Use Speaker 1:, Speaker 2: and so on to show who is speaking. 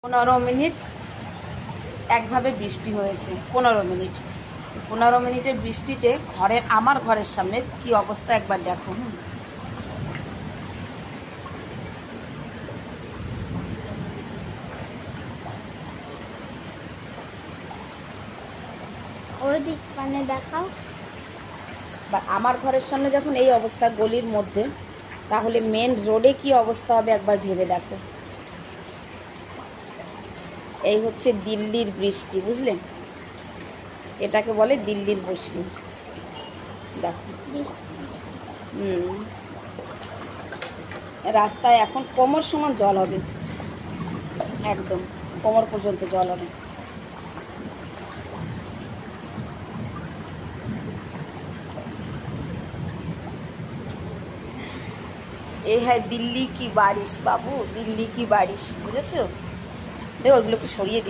Speaker 1: 15 minute একভাবে বৃষ্টি হয়েছে। 15 মিনিট, 15 মিনিটের বৃষ্টিতে আমার ঘরের সামনে কি অবস্থা একবার দেখো।
Speaker 2: ওই দিক মানে দেখাও।
Speaker 1: বা আমার ঘরের সামনে যখন এই অবস্থা গলির মধ্যে, তাহলে মেন রোডে কি অবস্থা হবে একবার ভেবে দেখো। এই হচ্ছে দিল্লির বৃষ্টি, বুঝলেন? এটাকে বলে দিল্লির বৃষ্টি। দেখো রাস্তায় এখন কোমর সমান জল হবে, একদম কোমর পর্যন্ত জল হবে। এই হ্যাঁ দিল্লি কি বারিশ বাবু, দিল্লি কি বারিশ, বুঝেছো? দেখো ওইগুলোকে সরিয়ে দিই।